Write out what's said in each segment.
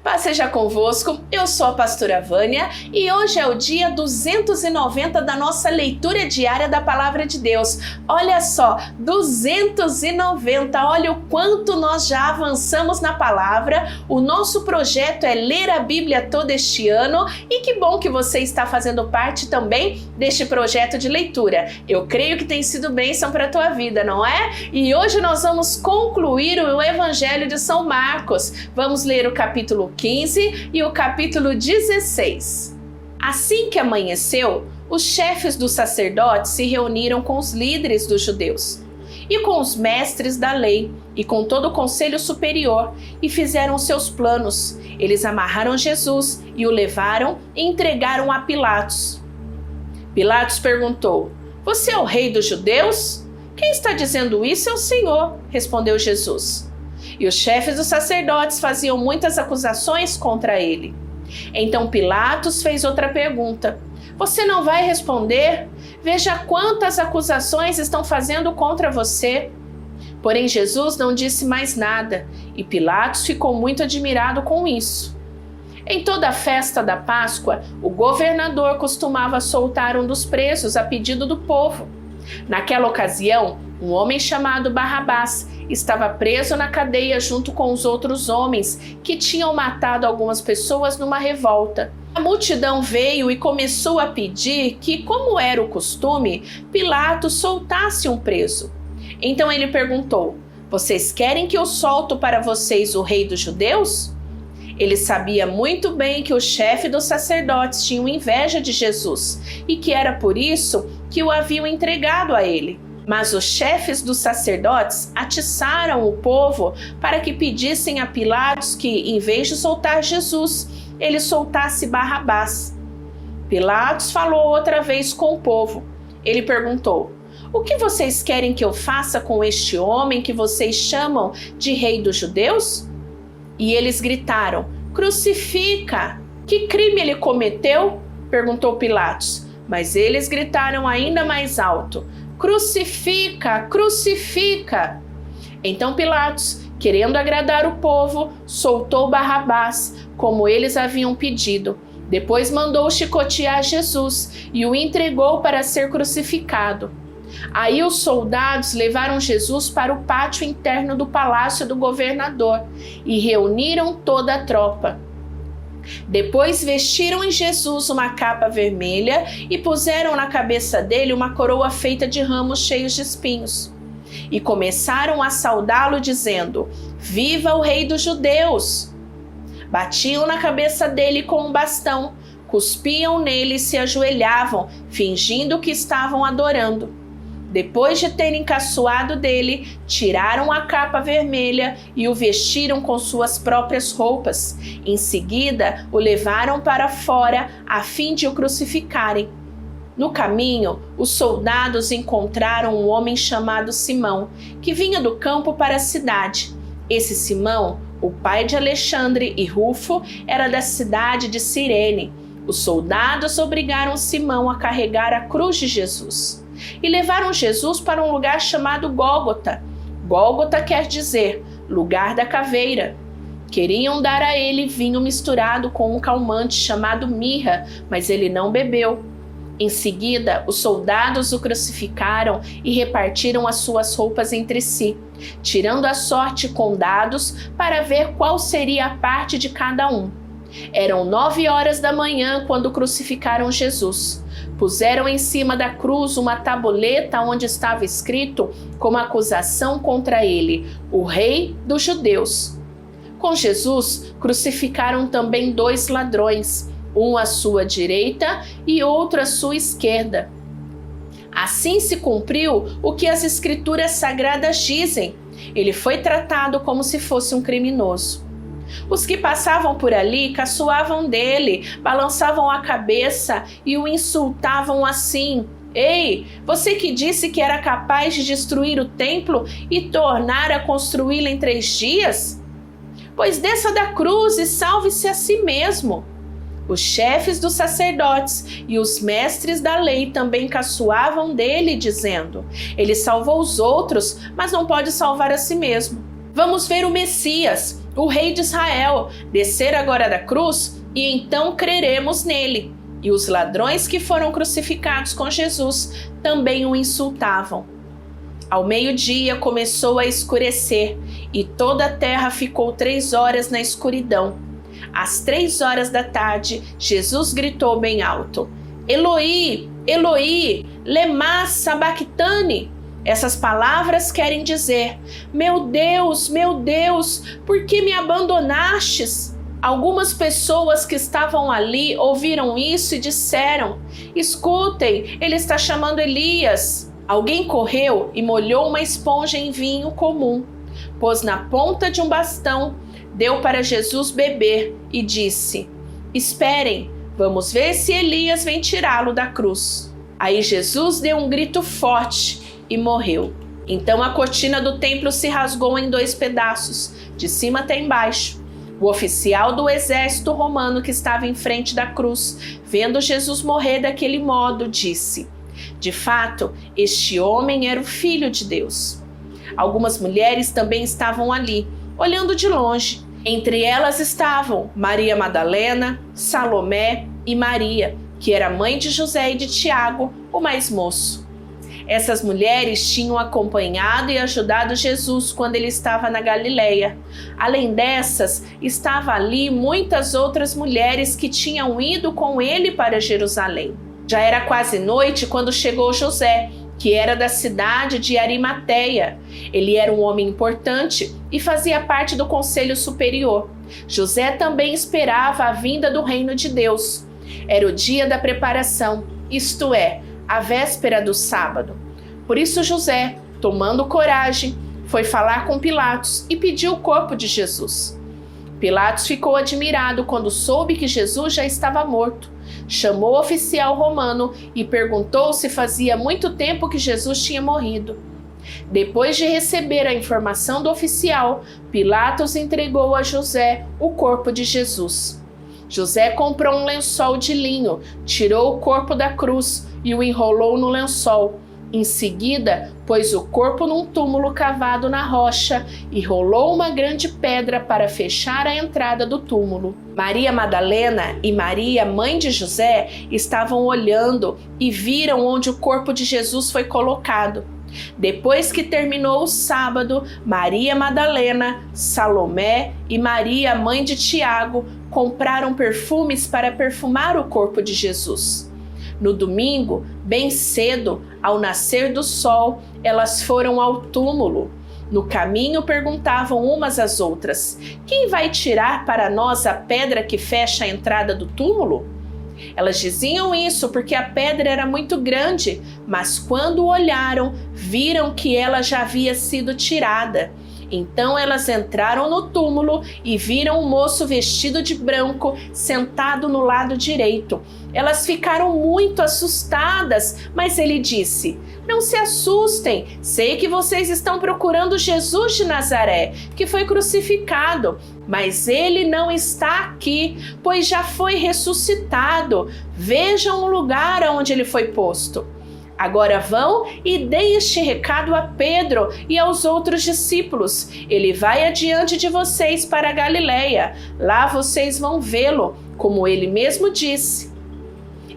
Paz seja convosco, eu sou a pastora Vânia e hoje é o dia 290 da nossa leitura diária da Palavra de Deus. Olha só, 290, olha o quanto nós já avançamos na Palavra. O nosso projeto é ler a Bíblia todo este ano e que bom que você está fazendo parte também deste projeto de leitura. Eu creio que tem sido bênção para a tua vida, não é? E hoje nós vamos concluir o Evangelho de São Marcos. Vamos ler o capítulo 15 e o capítulo 16. Assim que amanheceu, os chefes dos sacerdotes se reuniram com os líderes dos judeus e com os mestres da lei e com todo o conselho superior e fizeram seus planos. Eles amarraram Jesus e o levaram e entregaram a Pilatos. Pilatos perguntou: "Você é o rei dos judeus?" "Quem está dizendo isso é o Senhor", respondeu Jesus. E os chefes dos sacerdotes faziam muitas acusações contra ele. Então Pilatos fez outra pergunta: "Você não vai responder? Veja quantas acusações estão fazendo contra você." Porém Jesus não disse mais nada, e Pilatos ficou muito admirado com isso. Em toda a festa da Páscoa, o governador costumava soltar um dos presos a pedido do povo. Naquela ocasião, um homem chamado Barrabás estava preso na cadeia junto com os outros homens que tinham matado algumas pessoas numa revolta. A multidão veio e começou a pedir que, como era o costume, Pilatos soltasse um preso. Então ele perguntou: "Vocês querem que eu solto para vocês o rei dos judeus?" Ele sabia muito bem que o chefe dos sacerdotes tinha inveja de Jesus e que era por isso que o haviam entregado a ele. Mas os chefes dos sacerdotes atiçaram o povo para que pedissem a Pilatos que, em vez de soltar Jesus, ele soltasse Barrabás. Pilatos falou outra vez com o povo. Ele perguntou: "O que vocês querem que eu faça com este homem que vocês chamam de rei dos judeus?" E eles gritaram: "Crucifica!" "Que crime ele cometeu?" perguntou Pilatos. Mas eles gritaram ainda mais alto: "Crucifica! Crucifica!" Então Pilatos, querendo agradar o povo, soltou Barrabás, como eles haviam pedido. Depois mandou chicotear Jesus e o entregou para ser crucificado. Aí os soldados levaram Jesus para o pátio interno do palácio do governador e reuniram toda a tropa. Depois vestiram em Jesus uma capa vermelha e puseram na cabeça dele uma coroa feita de ramos cheios de espinhos. E começaram a saudá-lo dizendo: "Viva o rei dos judeus!" Batiam na cabeça dele com um bastão, cuspiam nele e se ajoelhavam, fingindo que estavam adorando. Depois de terem caçoado dele, tiraram a capa vermelha e o vestiram com suas próprias roupas. Em seguida, o levaram para fora a fim de o crucificarem. No caminho, os soldados encontraram um homem chamado Simão, que vinha do campo para a cidade. Esse Simão, o pai de Alexandre e Rufo, era da cidade de Cirene. Os soldados obrigaram Simão a carregar a cruz de Jesus e levaram Jesus para um lugar chamado Gólgota. Gólgota quer dizer lugar da caveira. Queriam dar a ele vinho misturado com um calmante chamado mirra, mas ele não bebeu. Em seguida, os soldados o crucificaram e repartiram as suas roupas entre si, tirando a sorte com dados para ver qual seria a parte de cada um. Eram 9 horas da manhã quando crucificaram Jesus. Puseram em cima da cruz uma tabuleta onde estava escrito como acusação contra ele: "O rei dos judeus." Com Jesus, crucificaram também 2 ladrões, um à sua direita e outro à sua esquerda. Assim se cumpriu o que as Escrituras Sagradas dizem: ele foi tratado como se fosse um criminoso. Os que passavam por ali caçoavam dele, balançavam a cabeça e o insultavam assim: "Ei, você que disse que era capaz de destruir o templo e tornar a construí-lo em 3 dias? Pois desça da cruz e salve-se a si mesmo." Os chefes dos sacerdotes e os mestres da lei também caçoavam dele, dizendo: "Ele salvou os outros, mas não pode salvar a si mesmo. Vamos ver o Messias, o rei de Israel, descer agora da cruz e então creremos nele. E os ladrões que foram crucificados com Jesus também o insultavam. Ao meio-dia começou a escurecer e toda a terra ficou 3 horas na escuridão. Às 3 horas da tarde, Jesus gritou bem alto: Eloi, Eloi, lema sabachthani. Essas palavras querem dizer: meu Deus, por que me abandonastes? Algumas pessoas que estavam ali ouviram isso e disseram: escutem, ele está chamando Elias. Alguém correu e molhou uma esponja em vinho comum, pôs na ponta de um bastão, deu para Jesus beber e disse: esperem, vamos ver se Elias vem tirá-lo da cruz. Aí Jesus deu um grito forte e morreu. Então a cortina do templo se rasgou em 2 pedaços, de cima até embaixo. O oficial do exército romano que estava em frente da cruz, vendo Jesus morrer daquele modo, disse: de fato, este homem era o Filho de Deus. Algumas mulheres também estavam ali, olhando de longe. Entre elas estavam Maria Madalena, Salomé e Maria, que era mãe de José e de Tiago, o mais moço. Essas mulheres tinham acompanhado e ajudado Jesus quando ele estava na Galileia. Além dessas, estavam ali muitas outras mulheres que tinham ido com ele para Jerusalém. Já era quase noite quando chegou José, que era da cidade de Arimateia. Ele era um homem importante e fazia parte do conselho superior. José também esperava a vinda do reino de Deus. Era o dia da preparação, isto é, a véspera do sábado. Por isso José, tomando coragem, foi falar com Pilatos e pediu o corpo de Jesus. Pilatos ficou admirado quando soube que Jesus já estava morto. Chamou o oficial romano e perguntou se fazia muito tempo que Jesus tinha morrido. Depois de receber a informação do oficial, Pilatos entregou a José o corpo de Jesus. José comprou um lençol de linho, tirou o corpo da cruz e o enrolou no lençol. Em seguida, pôs o corpo num túmulo cavado na rocha e rolou uma grande pedra para fechar a entrada do túmulo. Maria Madalena e Maria, mãe de José, estavam olhando e viram onde o corpo de Jesus foi colocado. Depois que terminou o sábado, Maria Madalena, Salomé e Maria, mãe de Tiago, compraram perfumes para perfumar o corpo de Jesus. No domingo, bem cedo, ao nascer do sol, elas foram ao túmulo. No caminho perguntavam umas às outras: quem vai tirar para nós a pedra que fecha a entrada do túmulo? Elas diziam isso porque a pedra era muito grande, mas quando olharam, viram que ela já havia sido tirada. Então elas entraram no túmulo e viram um moço vestido de branco sentado no lado direito. Elas ficaram muito assustadas, mas ele disse: não se assustem, sei que vocês estão procurando Jesus de Nazaré, que foi crucificado, mas ele não está aqui, pois já foi ressuscitado. Vejam o lugar onde ele foi posto. Agora vão e deem este recado a Pedro e aos outros discípulos. Ele vai adiante de vocês para a Galileia. Lá vocês vão vê-lo, como ele mesmo disse.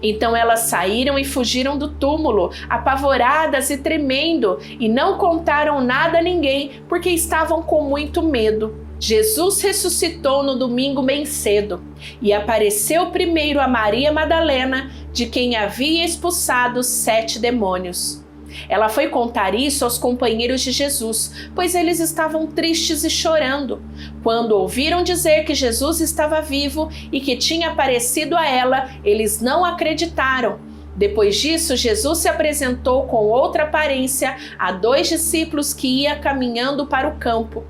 Então elas saíram e fugiram do túmulo, apavoradas e tremendo, e não contaram nada a ninguém, porque estavam com muito medo. Jesus ressuscitou no domingo bem cedo e apareceu primeiro a Maria Madalena, de quem havia expulsado 7 demônios. Ela foi contar isso aos companheiros de Jesus, pois eles estavam tristes e chorando. Quando ouviram dizer que Jesus estava vivo e que tinha aparecido a ela, eles não acreditaram. Depois disso, Jesus se apresentou com outra aparência a 2 discípulos que iam caminhando para o campo.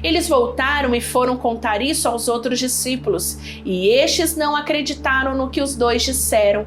Eles voltaram e foram contar isso aos outros discípulos, e estes não acreditaram no que os 2 disseram.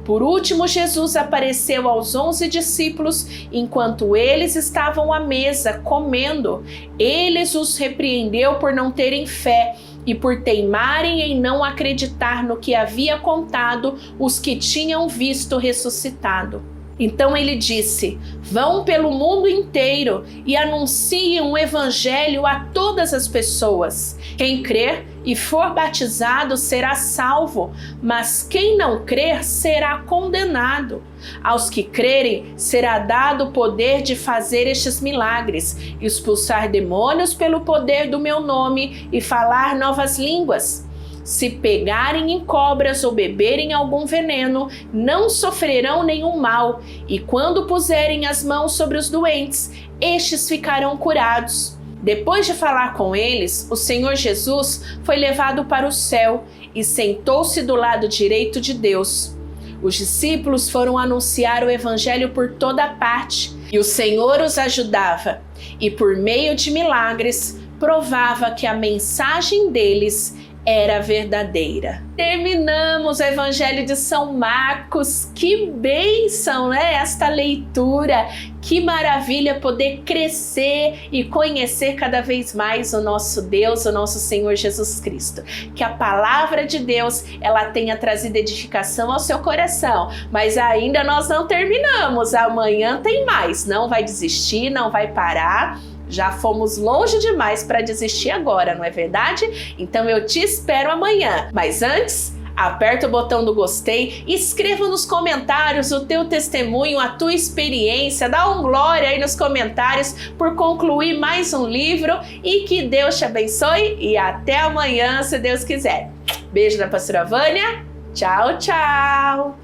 Por último, Jesus apareceu aos 11 discípulos enquanto eles estavam à mesa comendo. Eles os repreendeu por não terem fé e por teimarem em não acreditar no que havia contado os que tinham visto ressuscitado. Então ele disse: vão pelo mundo inteiro e anunciem o evangelho a todas as pessoas. Quem crer e for batizado será salvo, mas quem não crer será condenado. Aos que crerem será dado o poder de fazer estes milagres, expulsar demônios pelo poder do meu nome e falar novas línguas. Se pegarem em cobras ou beberem algum veneno, não sofrerão nenhum mal, e quando puserem as mãos sobre os doentes, estes ficarão curados. Depois de falar com eles, o Senhor Jesus foi levado para o céu e sentou-se do lado direito de Deus. Os discípulos foram anunciar o evangelho por toda parte, e o Senhor os ajudava, e por meio de milagres provava que a mensagem deles era verdadeira. Terminamos o Evangelho de São Marcos. Que bênção, né? Esta leitura. Que maravilha poder crescer e conhecer cada vez mais o nosso Deus, o nosso Senhor Jesus Cristo. Que a palavra de Deus, ela tenha trazido edificação ao seu coração. Mas ainda nós não terminamos. Amanhã tem mais. Não vai desistir, não vai parar. Já fomos longe demais para desistir agora, não é verdade? Então eu te espero amanhã. Mas antes, aperta o botão do gostei, escreva nos comentários o teu testemunho, a tua experiência, dá um glória aí nos comentários por concluir mais um livro e que Deus te abençoe e até amanhã, se Deus quiser. Beijo da pastora Vânia. Tchau, tchau.